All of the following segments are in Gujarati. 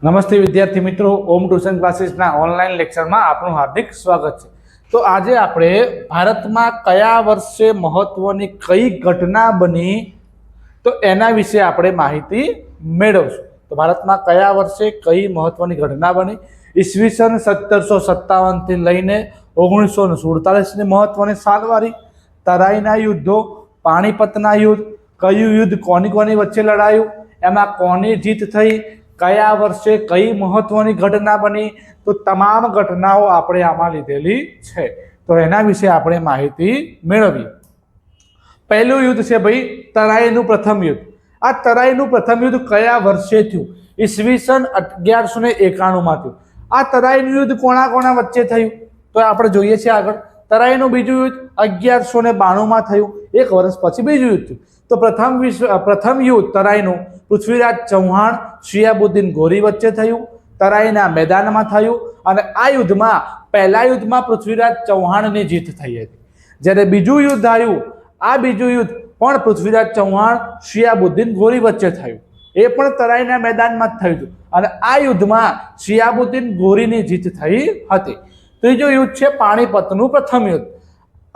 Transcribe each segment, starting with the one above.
નમસ્તે વિદ્યાર્થી મિત્રો, ઓમ ટ્યુશન ક્લાસીસના ઓનલાઈન લેક્ચરમાં આપનું હાર્દિક સ્વાગત છે। તો આજે આપણે ભારતમાં કયા વર્ષે મહત્વની કઈ ઘટના બની તો એના વિશે આપણે માહિતી મેળવશું। તો ભારતમાં કયા વર્ષે કઈ મહત્વની ઘટના બની, ઈસવીસન 1757 થી લઈને 1947 ની મહત્વની સાલવારી, તરાઈના યુદ્ધો, પાણીપતના યુદ્ધ, કયું યુદ્ધ કોની કોની વચ્ચે લડાયું, એમાં કોની જીત થઈ, કયા વર્ષે કઈ મહત્વની ઘટના બની, તો તમામ ઘટનાઓ આપણે આમાં લીધેલી છે। તો એના વિશે આપણે માહિતી મેળવીએ। પહેલું યુદ્ધ છે ભાઈ તરાઈનું પ્રથમ યુદ્ધ। આ તરાઈનું પ્રથમ યુદ્ધ કયા વર્ષે થયું? ઈસવીસન 1191 માં થયું। આ તરાઈનું યુદ્ધ કોના કોના વચ્ચે થયું તો આપણે જોઈએ છીએ આગળ। તરાઈનું બીજું યુદ્ધ 1192 માં થયું, એક વર્ષ પછી બીજું યુદ્ધ થયું। તો પ્રથમ યુદ્ધ તરાઈનું પૃથ્વીરાજ ચૌહાણ શિયાબુદ્દીન ગોરી વચ્ચે થયું, તરાઈના મેદાનમાં થયું, અને આ યુદ્ધમાં પહેલા યુદ્ધમાં પૃથ્વીરાજ ચૌહાણની જીત થઈ હતી। જ્યારે બીજું યુદ્ધ આવ્યું, આ બીજું યુદ્ધ પણ પૃથ્વીરાજ ચૌહાણ શિયાબુદ્દીન ગોરી વચ્ચે થયું, એ પણ તરાઈના મેદાનમાં જ થયું હતું, અને આ યુદ્ધમાં શિયાબુદ્દીન ગોરીની જીત થઈ હતી। ત્રીજું યુદ્ધ છે પાણીપતનું પ્રથમ યુદ્ધ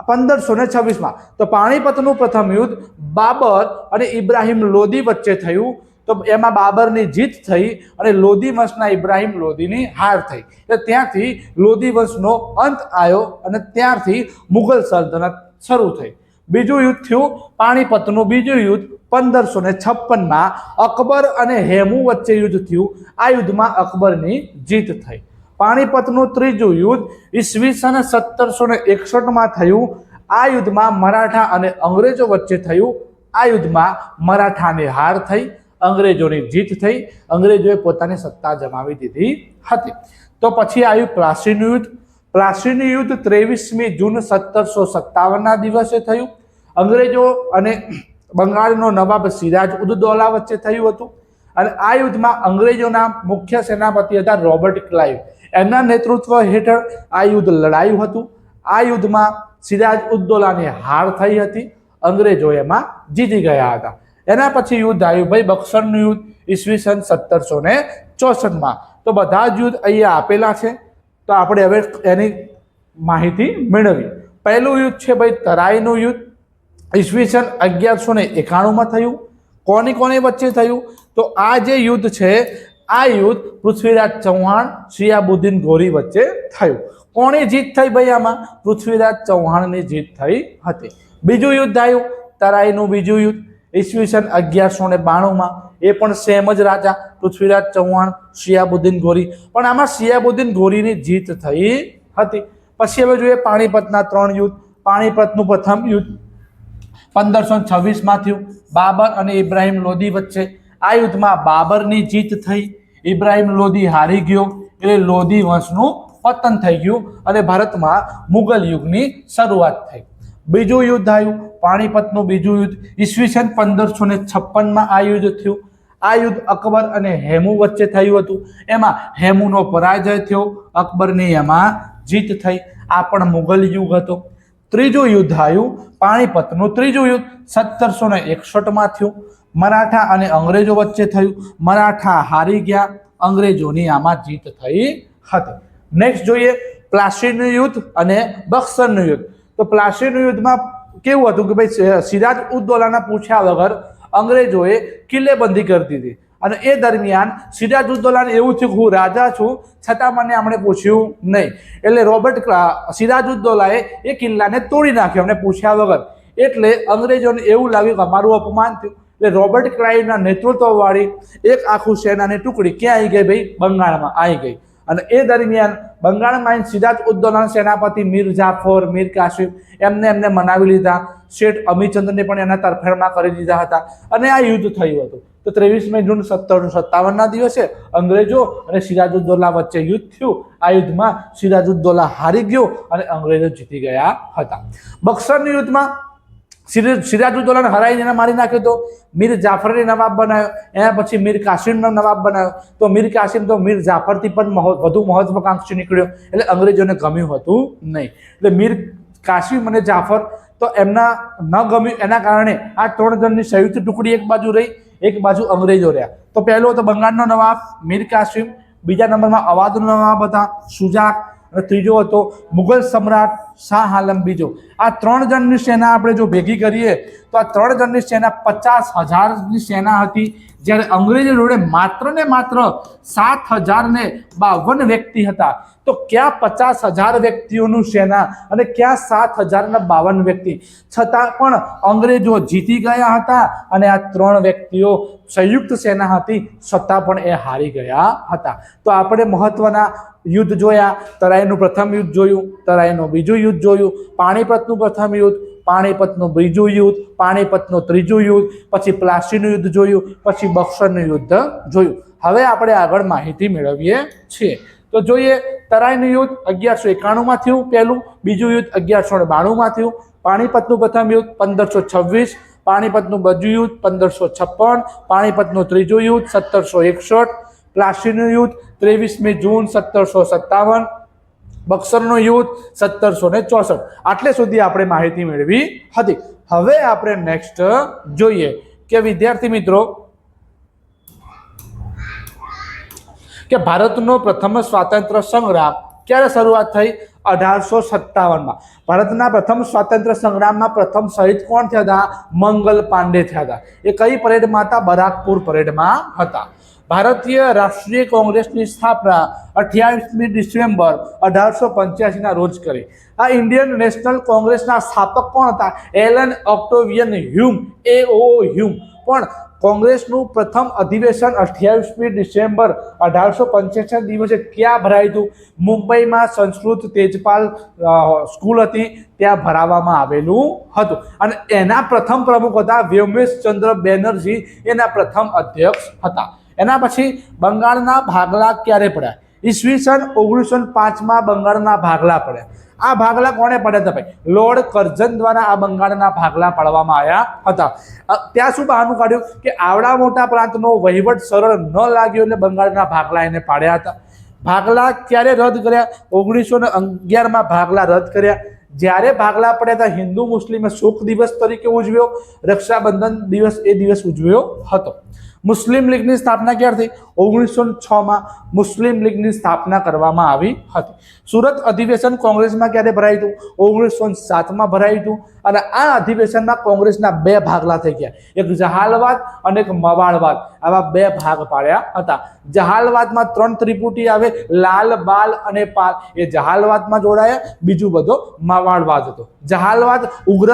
1526 માં। તો પાણીપતનું પ્રથમ યુદ્ધ બાબર અને ઇબ્રાહિમ લોદી વચ્ચે થયું। તો એમાં બાબરની જીત થઈ અને લોદી વંશના ઇબ્રાહિમ લોદીની હાર થઈ। એટલે ત્યાંથી લોદી વંશનો અંત આવ્યો અને ત્યારથી મુગલ સલ્તનત શરૂ થઈ। બીજું યુદ્ધ થયું પાણીપતનું બીજું યુદ્ધ 1556 માં અકબર અને હેમુ વચ્ચે યુદ્ધ થયું। આ યુદ્ધમાં અકબરની જીત થઈ। પાણીપતનું ત્રીજું યુદ્ધ ઈસવીસન 1761 માં થયું। આ યુદ્ધમાં મરાઠા અને અંગ્રેજો વચ્ચે થયું। આ યુદ્ધમાં મરાઠાની હાર થઈ, અંગ્રેજોની જીત થઈ, અંગ્રેજોએ પોતાની સત્તા જમાવી દીધી હતી। તો પછી આવ્યું પ્લાસીનું યુદ્ધ। પ્લાસીનું યુદ્ધ 23મી જૂન 1757 ના દિવસે થયું। અંગ્રેજો અને બંગાળનો નવાબ સિરાજ ઉદ દૌલા વચ્ચે થયું હતું, અને આ યુદ્ધમાં અંગ્રેજોના મુખ્ય સેનાપતિ હતા રોબર્ટ ક્લાઇવ, એમના નેતૃત્વ હેઠળ આ યુદ્ધ લડાયું હતું। આ યુદ્ધમાં સિરાજ ઉદ દૌલાની હાર થઈ હતી, અંગ્રેજો એમાં જીતી ગયા હતા। એના પછી યુદ્ધ આવ્યું ભાઈ બક્સરનું યુદ્ધ ઈસવીસન 1764 માં। તો બધા જ યુદ્ધ અહીંયા આપેલા છે, તો આપણે હવે એની માહિતી મેળવીએ। પહેલું યુદ્ધ છે ભાઈ તરાઈનું યુદ્ધ, ઈસવીસન 1191 માં થયું। કોની કોની વચ્ચે થયું તો આ જે યુદ્ધ છે આ યુદ્ધ પૃથ્વીરાજ ચૌહાણ શિયાબુદ્દીન ગોરી વચ્ચે થયું। કોની જીત થઈ ભાઈ આમાં? પૃથ્વીરાજ ચૌહાણની જીત થઈ હતી। બીજું યુદ્ધ આવ્યું તરાઈનું બીજું યુદ્ધ ઈસવીસન 1192 માં। એ પણ સેમ જ રાજા પૃથ્વીરાજ ચૌહાણ શિયાબુદ્દીન ગોરી, પણ આમાં શિયાબુદ્દીન ગોરીની જીત થઈ હતી। પછી હવે જોઈએ પાણીપતના ત્રણ યુદ્ધ। પાણીપતનું પ્રથમ યુદ્ધ 1526 માં થયું, બાબર અને ઇબ્રાહિમ લોદી વચ્ચે। આ યુદ્ધમાં બાબરની જીત થઈ, ઇબ્રાહિમ લોદી હારી ગયો, એટલે લોદી વંશનું પતન થઈ ગયું અને ભારતમાં મુગલ યુગની શરૂઆત થઈ। બીજું યુદ્ધ આવ્યું પાણીપતનું બીજું યુદ્ધ ઈસવીસન 1556 માં આ યુદ્ધ થયું। આ યુદ્ધ અકબર અને હેમુ વચ્ચે થયું હતું, એમાં હેમુનો પરાજય થયો, અકબરની એમાં જીત થઈ। આ પણ મુગલ યુગ હતો। ત્રીજું યુદ્ધ આવ્યું પાણીપતનું ત્રીજું યુદ્ધ 1761 માં થયું। મરાઠા અને અંગ્રેજો વચ્ચે થયું, મરાઠા હારી ગયા, અંગ્રેજોની આમાં જીત થઈ હતી। નેક્સ્ટ જોઈએ પ્લાસીનું યુદ્ધ અને બક્સરનું યુદ્ધ। તો પ્લાસીનું યુદ્ધમાં કેવું હતું કે ભાઈ સિરાજ ઉદ દૌલાના પૂછ્યા વગર અંગ્રેજોએ કિલ્લેબંધી કરી દીધી, અને એ દરમિયાન સિરાજ ઉદ દૌલાને એવું થયું હું રાજા છું છતાં મને આમણે પૂછ્યું નહીં, એટલે સિરાજ ઉદ દૌલાએ એ કિલ્લાને તોડી નાખ્યો અમને પૂછ્યા વગર। એટલે અંગ્રેજોને એવું લાગ્યું કે અમારું અપમાન થયું, એટલે રોબર્ટ ક્લાઇવના નેતૃત્વવાળી એક આખું સેનાની ટુકડી ક્યાં આવી ગઈ ભાઈ? બંગાળમાં આવી ગઈ, અને એ દરમિયાન બંગાળમાં સિરાજ ઉદ દૌલાના સેનાપતિ મીર જાફર, મીર કાસિમ એમને મનાવી લીધા, શેઠ અમીચંદને પણ એના તરફેણમાં કરી દીધા હતા, અને આ યુદ્ધ થયું હતું। તો 23મી જૂન 1757 ના દિવસે અંગ્રેજો અને સિરાજ ઉદ દૌલા વચ્ચે યુદ્ધ થયું। આ યુદ્ધમાં સિરાજ ઉદ દૌલા હારી ગયો અને અંગ્રેજો જીતી ગયા હતા। બક્સરના યુદ્ધમાં સિરાજ ઉદ દૌલાને હરાઈને એને મારી નાખ્યો, તો મીર જાફરને નવાબ બનાવ્યો, એના પછી મીર કાસિમનો નવાબ બનાવ્યો। તો મીર કાસિમ તો મીર જાફરથી પણ વધુ મહત્વાકાંક્ષી નીકળ્યો, એટલે અંગ્રેજોને ગમ્યું હતું નહીં। એટલે મીર કાસિમ અને જાફર તો એમના ન ગમ્યું, એના કારણે આ ત્રણ જણની સંયુક્ત ટુકડી એક બાજુ રહી, એક બાજુ અંગ્રેજો રહ્યા. તો પહેલો હતો બંગાળનો નવાબ મીર કાસિમ, બીજા નંબરમાં અવાધનો નવાબ હતા સુજાક, અને ત્રીજો હતો મુઘલ સમ્રાટ શાહ આલમ બીજો. આ 3 જણની સેના આપણે જો ભેગી કરીએ તો આ 3 જણની સેના 50,000ની સેના હતી, જ્યારે અંગ્રેજો જોડે માત્ર ને માત્ર 7,052 વ્યક્તિ હતા. તો ક્યાં 50,000 વ્યક્તિઓનું સેના અને ક્યાં 7,052 વ્યક્તિ, છતાં પણ અંગ્રેજો જીતી ગયા હતા અને આ 3 વ્યક્તિઓ સંયુક્ત સેના હતી છતાં પણ એ હારી ગયા હતા. તો આપણે મહત્વના યુદ્ધ જોયા. તરાઈનું પ્રથમ યુદ્ધ જોયું, તરાઈનું બીજું યુદ્ધ જોયું, પાણીપતનું પ્રથમ યુદ્ધ, પાણીપતનું બીજું યુદ્ધ, પાણીપતનું ત્રીજું યુદ્ધ, પછી પ્લાસીનું યુદ્ધ જોયું, પછી બક્સરનું યુદ્ધ જોયું. હવે આપણે આગળ માહિતી મેળવીએ છીએ. તો જોઈએ, તરાઈનું યુદ્ધ 1191માં થયું પહેલું, બીજું યુદ્ધ 1192માં થયું, પાણીપતનું પ્રથમ યુદ્ધ 1526, પાણીપતનું બીજું યુદ્ધ 1556, પાણીપતનું ત્રીજું યુદ્ધ 1761, પ્લાસીનું યુદ્ધ 23મી જૂન 1757, બક્સરનું યુદ્ધ 1764. આટલે સુધી આપણે માહિતી મેળવી હતી. હવે આપણે નેક્સ્ટ જોઈએ કે વિદ્યાર્થી મિત્રો કે ભારતનો પ્રથમ સ્વાતંત્ર્ય સંગ્રામ ક્યારે શરૂઆત થઈ? 1857માં. ભારતના પ્રથમ સ્વાતંત્ર્ય સંગ્રામમાં પ્રથમ શહીદ કોણ થયા હતા? મંગલ પાંડે થયા હતા. એ કઈ પરેડમાં હતા? બરાકપુર પરેડમાં હતા. ભારતીય રાષ્ટ્રીય કોંગ્રેસની સ્થાપના 28મી ડિસેમ્બર 1885ના રોજ કરી. આ ઇન્ડિયન નેશનલ કોંગ્રેસના સ્થાપક કોણ હતા? Allan Octavian Hume, AO Hume. પણ કોંગ્રેસનું પ્રથમ અધિવેશન 28મી ડિસેમ્બર 1885 દિવસે ક્યાં ભરાયું હતું? મુંબઈમાં સંસ્કૃત તેજપાલ સ્કૂલ હતી ત્યાં ભરાવવામાં આવેલું હતું. અને એના પ્રથમ પ્રમુખ હતા વ્યોમેશચંદ્ર બેનર્જી, એના પ્રથમ અધ્યક્ષ હતા. એના પછી બંગાળના ભાગલા ક્યારે પડ્યા? ઈસવીસન 1905માં બંગાળના ભાગલા પડ્યા. આ ભાગલા કોણે પડ્યા હતા ભાઈ? લોર્ડ કર્ઝન દ્વારા આ બંગાળના ભાગલા પાડવામાં આવ્યા હતા. ત્યાં શું બહાનું કાઢ્યું કે આવડા મોટા પ્રાંતનો વહીવટ સરળ ન લાગ્યો એટલે બંગાળના ભાગલા એને પાડ્યા હતા. ભાગલા ક્યારે રદ કર્યા? 1911માં ભાગલા રદ કર્યા. જ્યારે ભાગલા પડ્યા હતા હિન્દુ મુસ્લિમે શોક દિવસ તરીકે ઉજવ્યો, રક્ષાબંધન દિવસ એ દિવસ ઉજવ્યો હતો. મુસ્લિમ લીગની સ્થાપના ક્યારે થઈ? 1906માં મુસ્લિમ લીગની સ્થાપના કરવામાં આવી હતી. સુરત અધિવેશન કોંગ્રેસમાં ક્યારે ભરાયું હતું? 1907માં ભરાયું હતું. અને આ અધિવેશનમાં કોંગ્રેસના 2 ભાગલા થઈ ગયા, એક જહાલવાદ અને એક મવાળવાદ. આવા 2 ભાગ પાડ્યા હતા. જહાલવાદમાં 3 ત્રિપુટી આવે, લાલ, બાલ અને પાલ. એ જહાલવાદમાં જોડાયા. બીજું બધો મવાળવાદ હતો. જહાલવાદ ઉગ્ર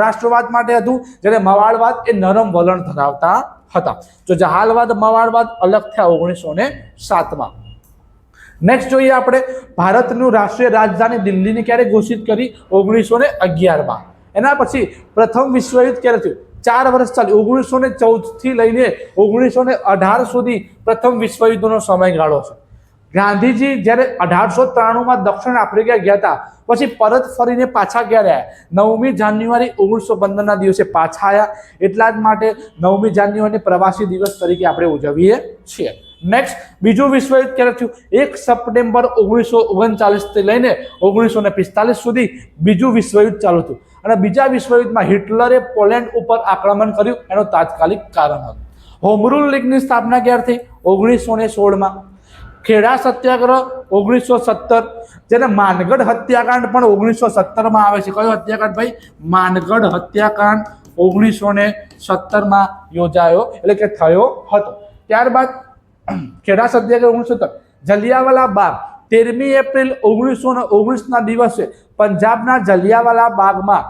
રાષ્ટ્રવાદ માટે હતું, જ્યારે મવાળવાદ એ નરમ વલણ ધરાવતા હતા. તો જહાલવાદ મવાળવાદ અલગ થયા 1907માં. નેક્સ્ટ જોઈએ આપણે ભારતનું રાષ્ટ્રીય રાજધાની દિલ્હીની ક્યારે ઘોષિત કરી? 1911માં. એના પછી પ્રથમ વિશ્વયુદ્ધ ક્યારે થયું? 4 વર્ષ ચાલ્યું. 1914 થી લઈને 1918 સુધી પ્રથમ વિશ્વયુદ્ધનો સમયગાળો છે. ગાંધીજી જ્યારે 1893માં દક્ષિણ આફ્રિકા ગયા હતા, પછી પરત ફરીને પાછા ક્યારે આવ્યા? 9મી જાન્યુઆરી 1915ના દિવસે પાછા આવ્યા. એટલા જ માટે 9મી જાન્યુઆરી પ્રવાસી દિવસ તરીકે આપણે ઉજવીએ છીએ. નેક્સ્ટ બીજું વિશ્વયુદ્ધ ક્યારે થયું? 1 સપ્ટેમ્બર 1939 થી લઈને 1945 સુધી બીજું વિશ્વયુદ્ધ ચાલુ થયું. અને બીજા વિશ્વયુદ્ધમાં હિટલરે પોલેન્ડ ઉપર આક્રમણ કર્યું. એનું તાત્કાલિક કારણ હતું. હોમ રૂલ લીગની સ્થાપના ક્યારે થઈ? 1916માં. ખેડા સત્યાગ્રહ 1917, જેને માનગઢ હત્યાકાંડ પણ 1917માં આવે છે. કયો હત્યાકાંડ ભાઈ? માનગઢ હત્યાકાંડ 1917માં યોજાયો એટલે કે થયો હતો. ત્યારબાદ ખેડા સત્યાગ્રહ 1917. જલિયાવાલા બાગ 13મી એપ્રિલ 1919ના દિવસે પંજાબના જલિયાવાલા બાગમાં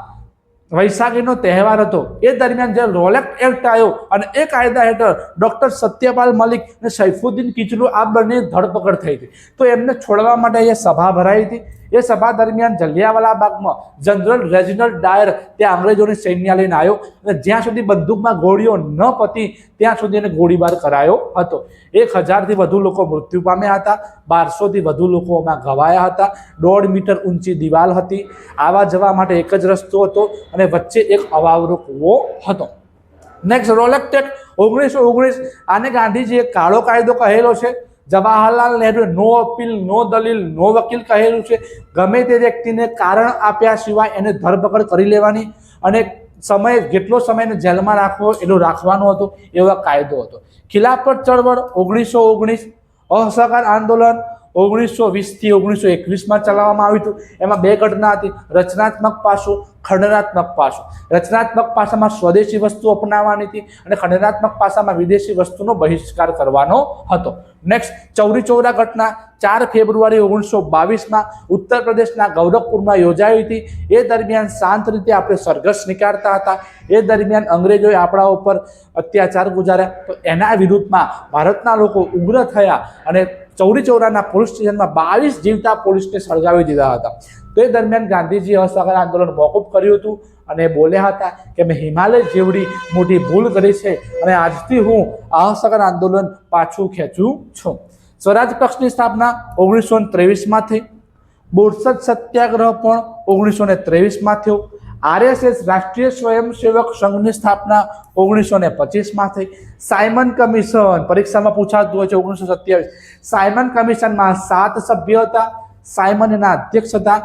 વૈશાખીનો તહેવાર હતો. એ દરમિયાન જે રોલેટ એક્ટ આવ્યો અને એ કાયદા હેઠળ ડૉક્ટર સત્યપાલ મલિક અને સૈફુદ્દીન કિચલુ આ બંને ધરપકડ થઈ હતી. તો એમને છોડવા માટે એ સભા ભરાઈ હતી. એ સભા દરમિયાન જલિયાવાલા બાગમાં જનરલ રેજિનલ્ડ ડાયર ત્યાં અંગ્રેજોની સૈન્ય લઈને આવ્યો અને જ્યાં સુધી બંદૂકમાં ગોળીઓ ન પતી ત્યાં સુધી એને ગોળીબાર કરાયો હતો. 1000થી વધુ લોકો મૃત્યુ પામ્યા હતા. 1200થી વધુ લોકોમાં ઘવાયા હતા. 1.5 મીટર ઊંચી દિવાલ હતી. આવા જવા માટે એક જ રસ્તો હતો અને વચ્ચે એક અવાવરો કૂવો હતો. Next Rowlatt act 1919. આને ગાંધીજીએ કાળો કાયદો કહેલો છે. જવાહરલાલ નહેરુએ નો અપીલ, નો દલીલ, નો વકીલ કહેલું છે. ગમે તે વ્યક્તિને કારણ આપ્યા સિવાય એને ધરપકડ કરી લેવાની અને સમય જેટલો સમયને જેલમાં રાખવો એટલો રાખવાનો હતો, એવો કાયદો હતો. ખિલાફત ચળવળ 1919, અસહકાર આંદોલન 1920 થી 1921 ચલાવવામાં આવ્યું હતું. એમાં બે ઘટના હતી, રચનાત્મક પાસું, ખંડનાત્મક પાસું. રચનાત્મક પાસામાં સ્વદેશી વસ્તુ અપનાવવાની હતી અને ખંડનાત્મક પાસામાં વિદેશી વસ્તુનો બહિષ્કાર કરવાનો હતો. નેક્સ્ટ, ચૌરી ચૌરા ઘટના 4 ફેબ્રુઆરી 1922 ઉત્તર પ્રદેશના ગૌરખપુરમાં યોજાઈ હતી. એ દરમિયાન શાંત રીતે આપણે સરઘસ નીકાળતા હતા. એ દરમિયાન અંગ્રેજોએ આપણા ઉપર અત્યાચાર ગુજાર્યા, તો એના વિરુદ્ધમાં ભારતના લોકો ઉગ્ર થયા અને ચૌરી ચૌરાના પોલીસ સ્ટેશનમાં 22 જીવતા પોલીસને સળગાવી દીધા હતા. તે દરમિયાન ગાંધીજીએ અસહકાર આંદોલન મોકૂફ કર્યું હતું અને બોલ્યા હતા કે મેં હિમાલય જેવડી મોટી ભૂલ કરી છે અને આજથી હું અસહકાર આંદોલન પાછું ખેંચું છું. સ્વરાજ પક્ષની સ્થાપના 1923 થઈ. બોરસદ સત્યાગ્રહ પણ 1923 થયો. આરએસએસ રાષ્ટ્રીય સ્વયંસેવક સંઘની સ્થાપના 1925 થઈ. સાયમન કમિશન પરીક્ષામાં પૂછાતું હોય છે 1927. સાયમન કમિશનમાં 7 સભ્યો હતા. સાયમન એના અધ્યક્ષ હતા.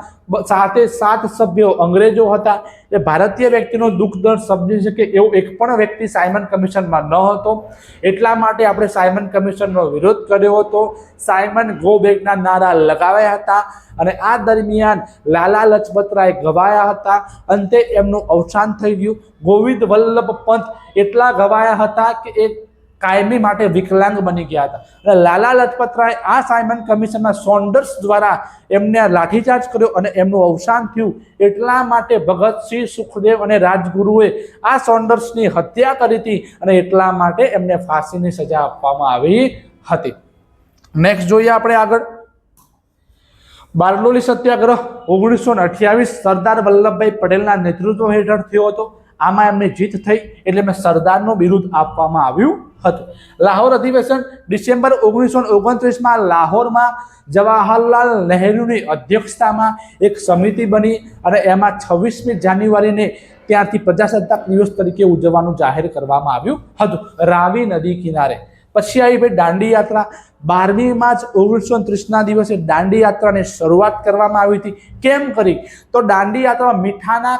સાથે 7 સભ્યો અંગ્રેજો હતા. એ ભારતીય વ્યક્તિનો દુઃખ દર્દ સમજી શકે એવો એક પણ વ્યક્તિ સાયમન કમિશનમાં ન હતો. એટલા માટે આપણે સાયમન કમિશનનો વિરોધ કર્યો હતો. સાયમન ગો બેકના નારા લગાવ્યા હતા અને આ દરમિયાન લાલા લજપતરાય ઘવાયા હતા. અંતે એમનું અવસાન થઈ ગયું. ગોવિંદ વલ્લભ પંત એટલા ઘવાયા હતા કે એ કાયમી માટે વિકલાંગ બની ગયા હતા. અને લાલા લજપતરાય આ સાયમન કમિશનના સોન્ડર્સ દ્વારા એમને લાઠીચાર્જ કર્યો અને એમનું અવસાન થયું. એટલા માટે ભગતસિંહ, સુખદેવ અને રાજગુરુએ આ સોન્ડર્સની હત્યા કરી હતી અને એટલા માટે એમને ફાંસીની સજા આપવામાં આવી હતી. નેક્સ્ટ જોઈએ આપણે આગળ. બારડોલી સત્યાગ્રહ 1928 સરદાર વલ્લભભાઈ પટેલના નેતૃત્વ હેઠળ થયો હતો. આમાં એમની જીત થઈ એટલે એમને સરદારનું બિરુદ આપવામાં આવ્યું હતું. લાહોર અધિવેશન ડિસેમ્બર 1929 લાહોરમાં જવાહરલાલ નહેરુની અધ્યક્ષતામાં એક સમિતિ બની અને એમાં 26મી જાન્યુઆરીને ત્યાંથી પ્રજાસત્તાક દિવસ તરીકે ઉજવવાનું જાહેર કરવામાં આવ્યું હતું, રાવી નદી કિનારે. પછી આવી ભાઈ દાંડી યાત્રા. 12મી માર્ચ 1930ના દિવસે દાંડી યાત્રાની શરૂઆત કરવામાં આવી હતી. કેમ કરી? તો દાંડી યાત્રામાં મીઠાના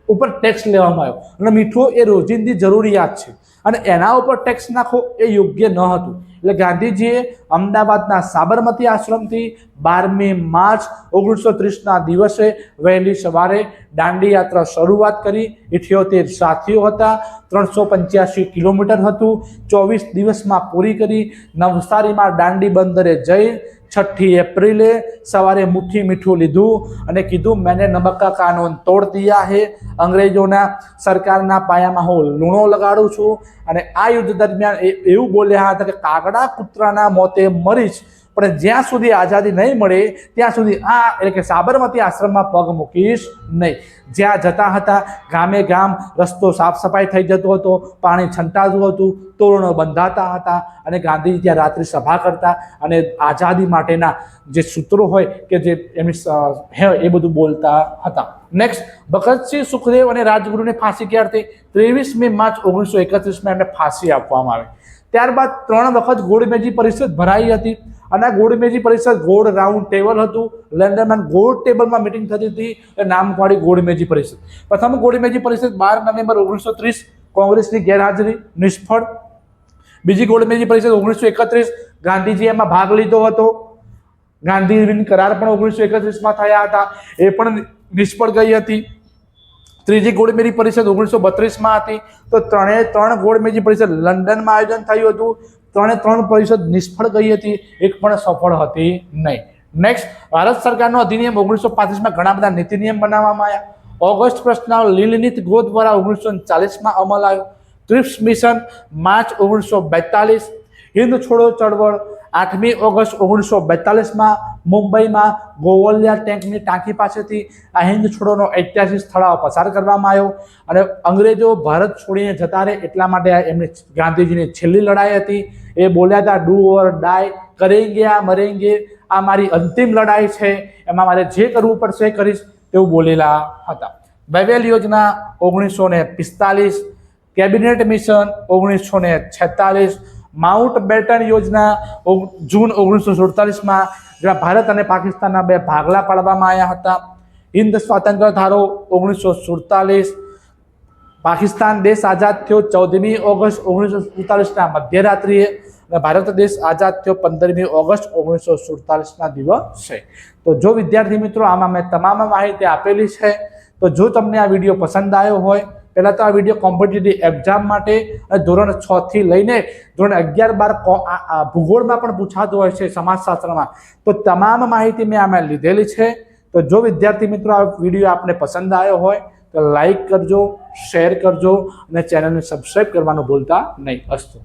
ઉપર ટેક્સ લેવામાં આવ્યો અને મીઠું એ રોજિંદી જરૂરિયાત છે અને એના ઉપર ટેક્સ નાખવો એ યોગ્ય ન હતું. એટલે ગાંધીજીએ અમદાવાદના સાબરમતી આશ્રમથી 12મી માર્ચ 1930ના દિવસે વહેલી સવારે દાંડી યાત્રા શરૂઆત કરી. 78 સાથીઓ હતા. 385 કિલોમીટર હતું. 24 દિવસમાં પૂરી કરી. નવસારીમાં દાંડી બંદરે જઈ 6 એપ્રિલે સવારે મુઠ્ઠી મીઠું લીધું અને કીધું मैंने नमक का कानून तोड़ दिया है. અંગ્રેજોના સરકારના પાયામાં હું લૂણો લગાડું છું. અને આ યુદ્ધ દરમિયાન એવું બોલ્યા હતા કે કાગડા કૂતરાના મોતે મરીશ પણ જ્યાં સુધી આઝાદી નહીં મળે ત્યાં સુધી એટલે કે સાબરમતી આશ્રમમાં પગ મૂકીશ નહીં. જ્યાં જતા હતા ગામે ગામ રસ્તો સાફ સફાઈ થઈ જતો હતો, પાણી છંટાતું હતું, તોરણો બંધાતા હતા અને ગાંધીજી ત્યાં રાત્રિ સભા કરતા અને આઝાદી માટેના જે સૂત્રો હોય કે જે એમની એ બધું બોલતા હતા. નેક્સ્ટ, ભગતસિંહ, સુખદેવ અને રાજગુરુને ફાંસી ક્યારથી? 23મી માર્ચ 1931 એમને ફાંસી આપવામાં આવી. ત્યારબાદ 3 વખત ગોળમેજી પરિષદ ભરાઈ હતી અને ગોળમેજી પરિષદ ગોળ રાઉન્ડ ટેબલ હતું. લંડનમાં ગોળ ટેબલમાં મિટિંગ થતી હતી એ નામ પાડી ગોળમેજી પરિષદ. પ્રથમ ગોળમેજી પરિષદ 12 નવેમ્બર 1930 કોંગ્રેસની ગેરહાજરી નિષ્ફળ. બીજી ગોળમેજી પરિષદ 1931 ગાંધીજી એમાં ભાગ લીધો હતો. ગાંધી કરાર પણ 1931માં થયા હતા, એ પણ નિષ્ફળ ગઈ હતી. ત્રીજી ગોળમેજી પરિષદ 1932માં હતી. તો 3 ગોળમેજી પરિષદ લંડનમાં આયોજન થયું હતું. 3 પરિષદ નિષ્ફળ ગઈ હતી, એક પણ સફળ હતી નહીં. નેક્સ્ટ, ભારત સરકારનો અધિનિયમ 1935માં ઘણા બધા નીતિ નિયમ બનાવવામાં આવ્યા. ઓગસ્ટ પ્રશ્નાવલ લીલનીત ગો દ્વારા 1940માં અમલ આવ્યો. Trips mission March 1942. હિન્દ છોડો ચળવળ 8મી ઓગસ્ટ 1942માં મુંબઈમાં ગોવલિયા ટેન્કની ટાંકી પાસેથી આ હિન્દ છોડોનો ઐતિહાસિક સ્થળાવ પસાર કરવામાં આવ્યો અને અંગ્રેજો ભારત છોડીને જતા રહે એટલા માટે એમની ગાંધીજીની છેલ્લી લડાઈ હતી. એ બોલ્યા હતા ડુ ઓર ડાય, કરેંગે યા મરેંગે, આ મારી અંતિમ લડાઈ છે, એમાં મારે જે કરવું પડશે એ કરીશ તેવું બોલેલા હતા. બેવેલ યોજના 1945, કેબિનેટ મિશન 1946, માઉન્ટ બેટન યોજના જૂન 1947માં જ્યાં ભારત અને પાકિસ્તાનના 2 ભાગલા પાડવામાં આવ્યા હતા. હિન્દ સ્વાતંત્ર્ય ધારો 1947, પાકિસ્તાન દેશ આઝાદ થયો 14મી ઓગસ્ટ 1947ના મધ્યરાત્રિએ અને ભારત દેશ આઝાદ થયો 15મી ઓગસ્ટ 1947ના દિવસે. તો જો વિદ્યાર્થી મિત્રો આમાં મેં તમામ માહિતી આપેલી છે. તો જો તમને આ વિડીયો પસંદ આવ્યો હોય, પહેલાં તો આ વિડીયો કોમ્પિટિટિવ એક્ઝામ માટે ધોરણ 6 થી લઈને ધોરણ 11-12 ભૂગોળમાં પણ પૂછાતું હોય છે, સમાજશાસ્ત્રમાં. તો તમામ માહિતી મેં આમાં લીધેલી છે. તો જો વિદ્યાર્થી મિત્રો આ વિડીયો આપને પસંદ આવ્યો હોય તો લાઈક કરજો, શેર કરજો અને ચેનલને સબસ્ક્રાઈબ કરવાનું ભૂલતા નહીં. અસ્તુ.